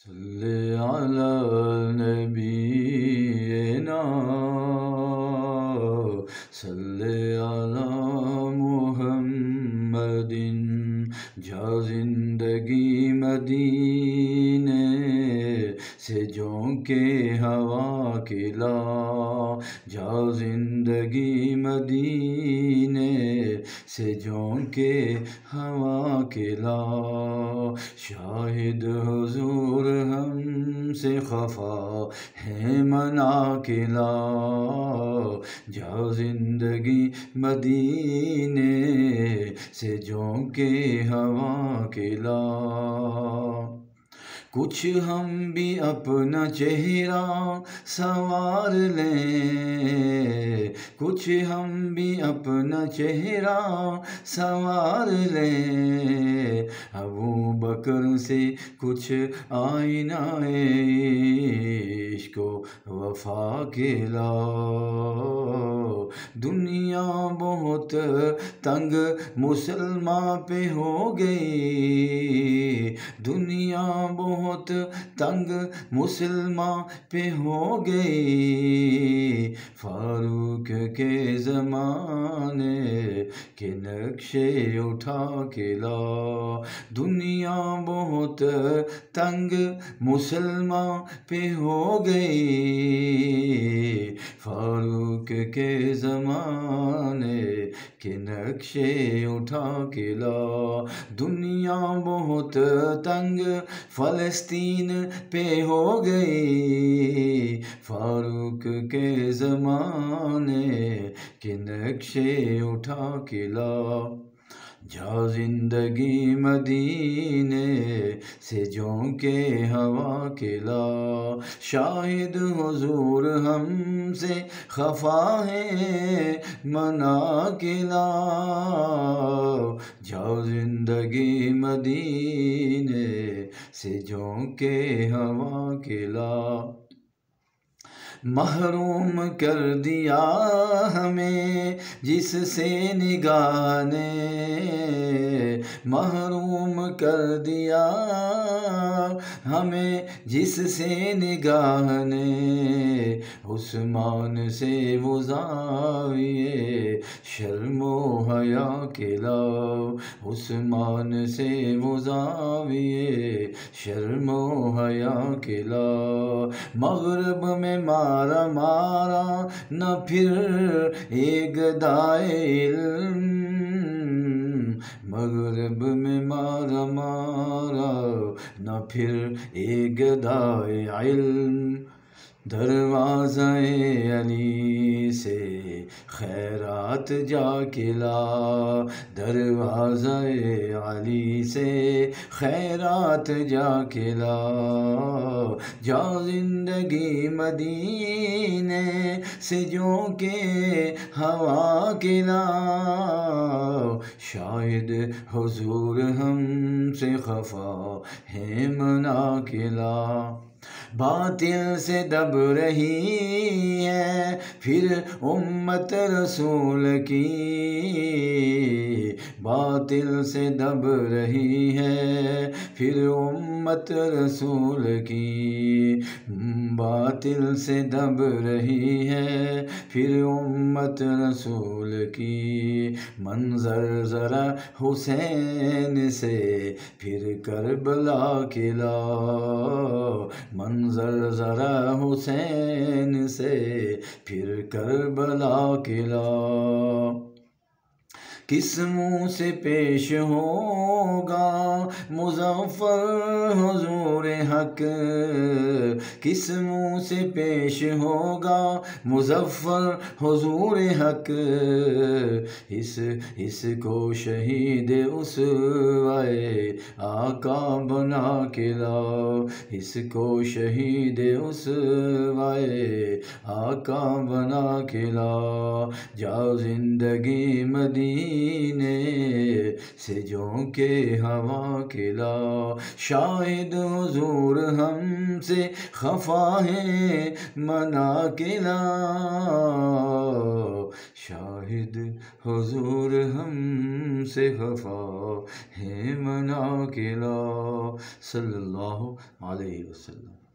सल्ले अला नबीना सल्ले अला मुहम्मदिन। जा जिंदगी मदीने से झोंके हवा खिला, जा जिंदगी मदीने से झोंके हवा खिला। शाहिद हुजूर हमसे खफा है मना किला, जा जिंदगी मदीने से झोंके हवा खिला। कुछ हम भी अपना चेहरा संवार लें, कुछ हम भी अपना चेहरा संवार लें। अबू बकर से कुछ आईना इश्क वफा के लाओ। दुनिया बहुत तंग मुसलमान पे हो गई, दुनिया बहुत तंग मुसलमान पे हो गई। फारूक के ज़माने के नक्शे उठा के ला, दुनिया बहुत तंग मुसलमान पे हो गई। फारूक के ज़माने के नक्शे उठा के ला, दुनिया बहुत तंग फ़लस्तीन पे हो गई। फारूक के ज़माने के नक्शे उठा के ला, जा जिंदगी मदीने से झोंके हवा के ला। शाहिद हुजूर हमसे खफा है मना के ला, जा जिंदगी मदीने से झोंके हवा के ला। महरूम कर दिया हमें जिससे निगाह ने, महरूम कर दिया हमें जिससे निगाह ने। उस्मान से वो ज़ाविये शर्मो हया के लाओ, उस्मान से वो ज़ाविये शर्मो हया के लाओ। मग़रिब में मारा मारा न फिर एक दाए इल्म, मग़रिब में मारा मारा न फिर एक दाए इल्म। दरवाज़े अली से खैरात जा के ला, दरवाज़े अली से खैरात जा के ला, जा जिंदगी मदीने से झोंके हवा के ला। शायद हुजूर हमसे खफा है मना के ला, बातिल से दब रही है फिर उम्मत रसूल की, बातिल से दब रही है फिर उम्मत रसूल की, बातिल से दब रही है फिर उम्मत रसूल की। मंजर ज़रा हुसैन से फिर करबला के लाओ, मंजर ज़रा हुसैन से फिर करबला के लाओ। किस मुँह से पेश होगा मुज़फ़्फ़र हुज़ूर हक, किस मुँह से पेश होगा मुज़फ़्फ़र हुज़ूर हक। इसको शहीद उसवाए आका बना के लाओ, इसको शहीद उसवाए आका बना के लाओ, जा जिंदगी मदीने सीने से जो के हवा खिला। शाहिद हुजूर हमसे खफा है मना किला। शाहिद हुजूर हमसे खफा है मना किला। सल्लल्लाहु अलैहि वसल्लम।